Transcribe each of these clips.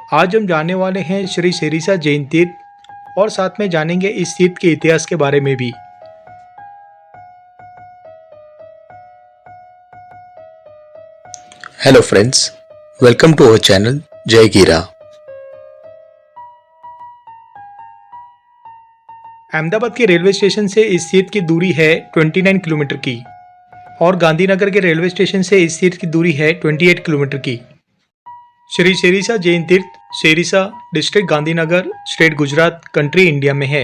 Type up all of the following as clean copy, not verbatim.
आज हम जानने वाले हैं श्री सेरिसा जैन तीर्थ और साथ में जानेंगे इस तीर्थ के इतिहास के बारे में भी। Hello friends, welcome to our channel Jai Gira. Ahmedabad के रेलवे स्टेशन से इस तीर्थ की दूरी है 29 किलोमीटर की और गांधीनगर के रेलवे स्टेशन से इस तीर्थ की दूरी है 28 किलोमीटर की। Shri Serisa Jain Tirth Serisa district Gandhinagar state Gujarat country India में है।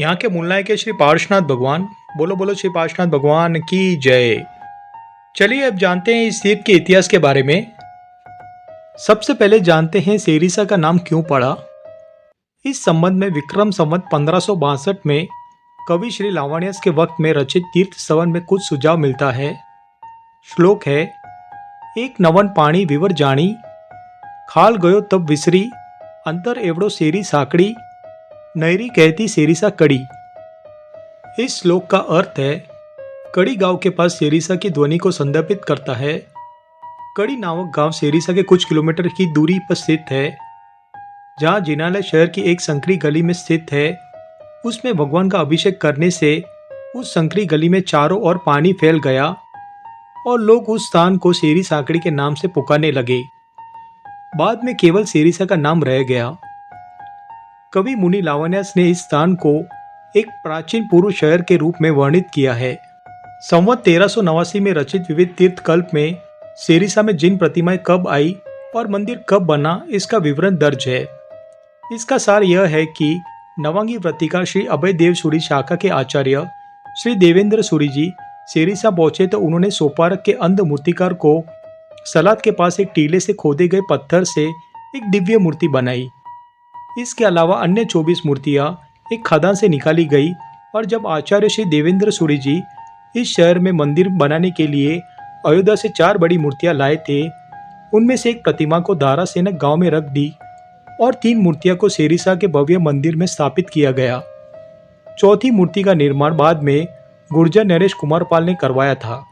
यहाँ के मूल नायक है श्री पार्श्वनाथ भगवान। बोलो बोलो श्री पार्श्वनाथ भगवान की जय। चलिए अब जानते हैं इस तीर्थ के इतिहास के बारे में। सबसे पहले जानते हैं सेरिसा का नाम क्यों पड़ा। इस संबंध में विक्रम संवत 1562 में कवि श्री लावण्यस के वक्त में रचित तीर्थ स्तवन में कुछ सुझाव मिलता है। श्लोक है, एक नवन पाणी विवर जानी, खाल गयो तब विसरी, अंतर एवड़ो सेरी साकड़ी, नैरी कहती सेरिसा कड़ी। इस श्लोक का अर्थ है, कड़ी गांव के पास सेरिसा की ध्वनि को संदर्भित करता है। कड़ी नामक गांव सेरिसा के कुछ किलोमीटर की दूरी पर स्थित है। जहां जिनालय शहर की एक संकरी गली में स्थित है, उसमें भगवान का अभिषेक करने से उस संकरी गली में चारों ओर पानी फैल गया और लोग उस स्थान को सेरी साकड़ी के नाम से पुकारने लगे। बाद में केवल सेरिसा का नाम रह गया। कवि मुनि लावण्यास ने इस स्थान को एक प्राचीन पूर्व शहर के रूप में वर्णित किया है। संवत 1389 में रचित विविध तीर्थ कल्प में सेरिसा में जिन प्रतिमाएं कब आई और मंदिर कब बना, इसका विवरण दर्ज है। इसका सार यह है कि नवांगी व्रतिका श्री अभय देव सूरी शाखा के आचार्य श्री देवेंद्र सूरी जी सेरिसा पहुंचे तो उन्होंने सोपारक के अंध मूर्तिकार को सलाद के पास एक टीले से खोदे गए पत्थर से एक दिव्य मूर्ति बनाई। इसके अलावा अन्य 24 मूर्तियां एक खदान से निकाली गई और जब आचार्य श्री देवेंद्र सूरी जी इस शहर में मंदिर बनाने के लिए अयोध्या से 4 बड़ी मूर्तियां लाए थे, उनमें से एक प्रतिमा को दारासेनक गांव में रख दी और 3 मूर्तियों को सेरिसा के भव्य मंदिर में स्थापित किया गया। चौथी मूर्ति का निर्माण बाद में गुर्जर नरेश कुमार पाल ने करवाया था।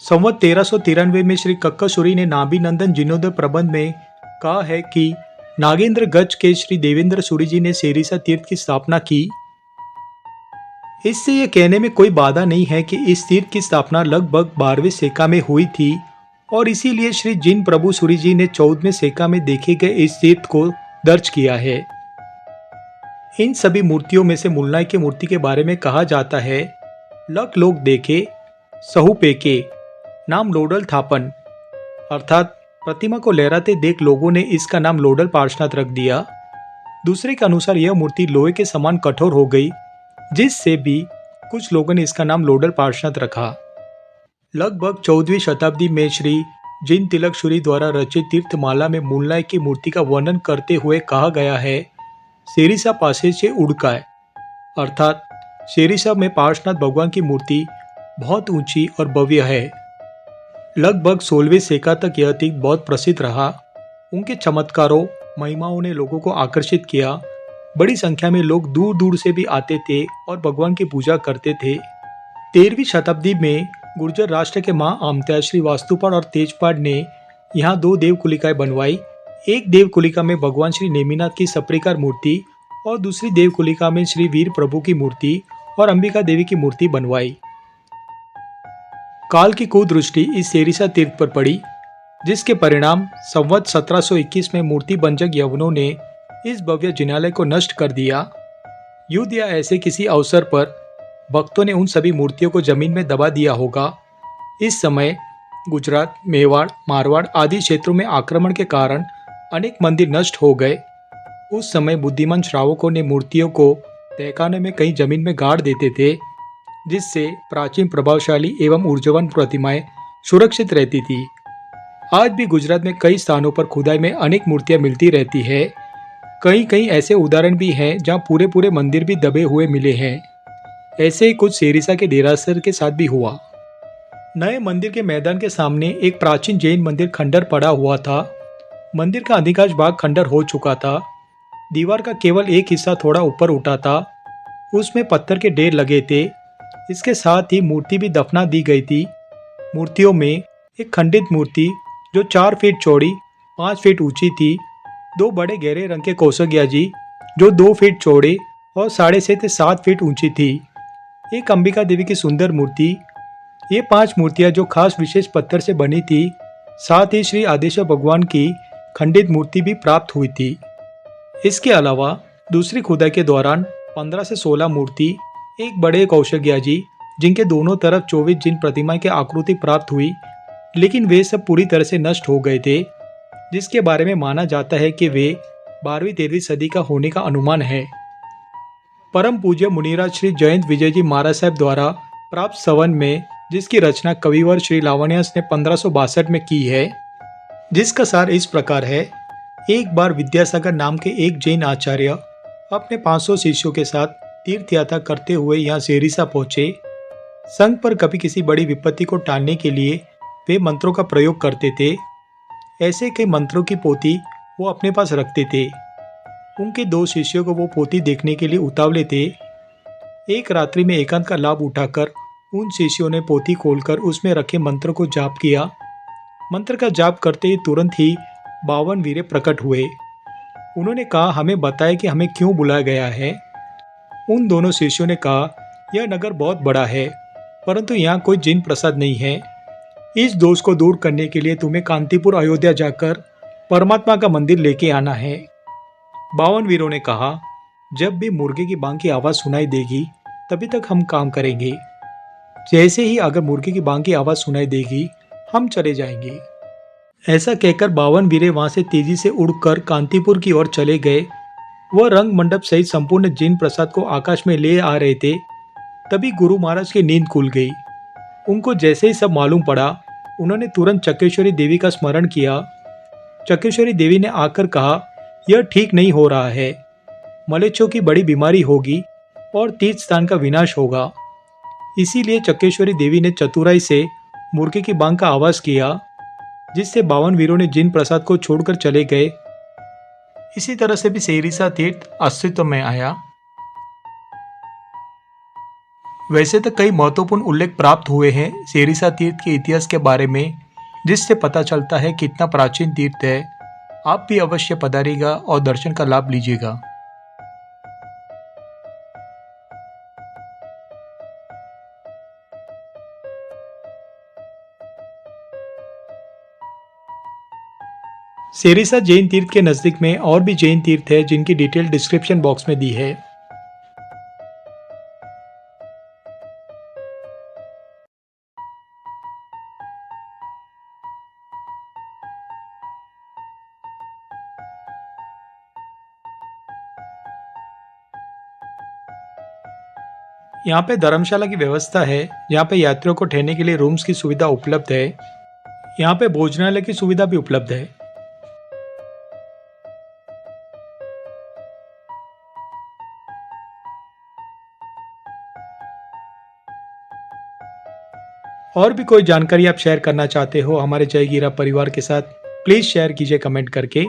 संवत 1393 में श्री कक्कसूरी ने नाभि नंदन जीर्णोद्धार प्रबंध में कहा है कि नागेंद्र गज के श्री देवेंद्र सूरी जी ने सेरिसा तीर्थ की स्थापना की। इससे यह कहने में कोई बाधा नहीं है कि इस तीर्थ की स्थापना लगभग 12वें सेका में हुई थी और इसीलिए श्री जिन प्रभु सूरी जी ने 14वें सेका में देखे गए इस तीर्थ को दर्ज किया है। इन सभी मूर्तियों में से मूलनाय की मूर्ति के बारे में कहा जाता है, लक लोग देखे सहु पेके, नाम लोडल थापन, अर्थात प्रतिमा को लहराते देख लोगों ने इसका नाम लोडल पार्श्वनाथ रख दिया। दूसरे के अनुसार यह मूर्ति लोहे के समान कठोर हो गई, जिससे भी कुछ लोगों ने इसका नाम लोडल पार्श्वनाथ रखा। लगभग 14वीं शताब्दी में श्री जिन तिलक सूरी द्वारा रचित तीर्थमाला में मूलनाय की मूर्ति का वर्णन करते हुए कहा गया है, सेरिसा पासे से उड़काय, अर्थात सेरिसा में पार्श्वनाथ भगवान की मूर्ति बहुत ऊंची और भव्य है। लगभग 16वें सेका तक यह तीर्थ बहुत प्रसिद्ध रहा। उनके चमत्कारों महिमाओं ने लोगों को आकर्षित किया। बड़ी संख्या में लोग दूर दूर से भी आते थे और भगवान की पूजा करते थे। 13वीं शताब्दी में गुर्जर राष्ट्र के महाआमत्या श्री वास्तुपाल और तेजपाल ने यहाँ 2 देवकुलिकाएं बनवाई। एक देवकुलिका में भगवान श्री नेमिनाथ की सप्रिकार मूर्ति और दूसरी देवकुलिका में श्री वीर प्रभु की मूर्ति और अंबिका देवी की मूर्ति बनवाई। काल की कुदृष्टि इस सेरिसा तीर्थ पर पड़ी, जिसके परिणाम संवत 1721 में मूर्ति बंजक यवनों ने इस भव्य जिनालय को नष्ट कर दिया। युद्ध या ऐसे किसी अवसर पर भक्तों ने उन सभी मूर्तियों को जमीन में दबा दिया होगा। इस समय गुजरात, मेवाड़, मारवाड़ आदि क्षेत्रों में आक्रमण के कारण अनेक मंदिर नष्ट हो गए। उस समय बुद्धिमान श्रावकों ने मूर्तियों को तहखाने में कहीं जमीन में गाड़ देते थे, जिससे प्राचीन प्रभावशाली एवं ऊर्जावान प्रतिमाएं सुरक्षित रहती थी। आज भी गुजरात में कई स्थानों पर खुदाई में अनेक मूर्तियां मिलती रहती है। कई कई ऐसे उदाहरण भी हैं जहां पूरे पूरे मंदिर भी दबे हुए मिले हैं। ऐसे ही कुछ सेरिसा के देरासर के साथ भी हुआ। नए मंदिर के मैदान के सामने एक प्राचीन जैन मंदिर खंडर पड़ा हुआ था। मंदिर का अधिकांश भाग खंडर हो चुका था। दीवार का केवल एक हिस्सा थोड़ा ऊपर उठा था। उसमें पत्थर के ढेर लगे थे। इसके साथ ही मूर्ति भी दफना दी गई थी। मूर्तियों में एक खंडित मूर्ति जो 4 फीट चौड़ी 5 फीट ऊंची थी, 2 बड़े गहरे रंग के कौशग्या जी जो 2 फीट चौड़े और 6.5 से 7 फीट ऊंची थी, एक अंबिका देवी की सुंदर मूर्ति। ये 5 मूर्तियां जो खास विशेष पत्थर से बनी थी, साथ ही श्री आदेश्वर भगवान की खंडित मूर्ति भी प्राप्त हुई थी। इसके अलावा दूसरी खुदाई के दौरान 15 से 16 मूर्ति, एक बड़े कौशग्या जी जिनके दोनों तरफ 24 जिन प्रतिमा की आकृति प्राप्त हुई, लेकिन वे सब पूरी तरह से नष्ट हो गए थे, जिसके बारे में माना जाता है कि वे 12वीं-13वीं सदी का होने का अनुमान है। परम पूज्य मुनिराज श्री जयंत विजय जी महाराज साहब द्वारा प्राप्त सवन में, जिसकी रचना कविवर श्री लावण्यास ने 1562 में की है, जिसका सार इस प्रकार है। एक बार विद्यासागर नाम के एक जैन आचार्य अपने 500 शिष्यों के साथ तीर्थ यात्रा करते हुए यहाँ सेरिसा पहुंचे। संघ पर कभी किसी बड़ी विपत्ति को टालने के लिए वे मंत्रों का प्रयोग करते थे। ऐसे कई मंत्रों की पोथी वो अपने पास रखते थे। उनके 2 शिष्यों को वो पोथी देखने के लिए उतावले थे। एक रात्रि में एकांत का लाभ उठाकर उन शिष्यों ने पोथी खोलकर उसमें रखे मंत्र को जाप किया। मंत्र का जाप करते ही तुरंत ही 52 वीरे प्रकट हुए। उन्होंने कहा, हमें बताया कि हमें क्यों बुलाया गया है। उन दोनों शिष्यों ने कहा, यह नगर बहुत बड़ा है, परंतु यहाँ कोई जिन प्रसाद नहीं है। इस दोष को दूर करने के लिए तुम्हें कांतिपुर अयोध्या जाकर परमात्मा का मंदिर लेके आना है। 52 वीरों ने कहा, जब भी मुर्गे की बांग की आवाज सुनाई देगी तभी तक हम काम करेंगे। जैसे ही अगर मुर्गे की बांग की आवाज सुनाई देगी हम चले जाएंगे। ऐसा कहकर 52 वीरे वहां से तेजी से उड़कर कांतिपुर की ओर चले गए। वह रंग मंडप सहित संपूर्ण जिन प्रसाद को आकाश में ले आ रहे थे। तभी गुरु महाराज की नींद खुल गई। उनको जैसे ही सब मालूम पड़ा, उन्होंने तुरंत चक्रेश्वरी देवी का स्मरण किया। चक्रेश्वरी देवी ने आकर कहा, यह ठीक नहीं हो रहा है। मलेच्छों की बड़ी बीमारी होगी और तीर्थ स्थान का विनाश होगा। इसीलिए चक्रेश्वरी देवी ने चतुराई से मुर्गे की बांग का आवाज किया, जिससे 52 वीरों ने जिन प्रसाद को छोड़कर चले गए। इसी तरह से भी सेरिसा तीर्थ अस्तित्व में आया। वैसे तो कई महत्वपूर्ण उल्लेख प्राप्त हुए हैं सेरिसा तीर्थ के इतिहास के बारे में, जिससे पता चलता है कितना प्राचीन तीर्थ है। आप भी अवश्य पधारिएगा और दर्शन का लाभ लीजिएगा। सेरिसा जैन तीर्थ के नजदीक में और भी जैन तीर्थ है, जिनकी डिटेल डिस्क्रिप्शन बॉक्स में दी है। यहाँ पे धर्मशाला की व्यवस्था है। यहाँ पे यात्रियों को ठहरने के लिए रूम्स की सुविधा उपलब्ध है। यहाँ पे भोजनालय की सुविधा भी उपलब्ध है। और भी कोई जानकारी आप शेयर करना चाहते हो हमारे जय गिरा परिवार के साथ, प्लीज शेयर कीजिए कमेंट करके।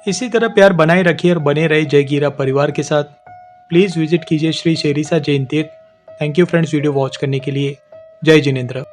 इसी तरह प्यार बनाए रखिए और बने रहे जय गिरा परिवार के साथ। प्लीज विजिट कीजिए श्री सेरिसा जैन तीर्थ। Thank you friends video watch करने के लिए। जय जिनेंद्र।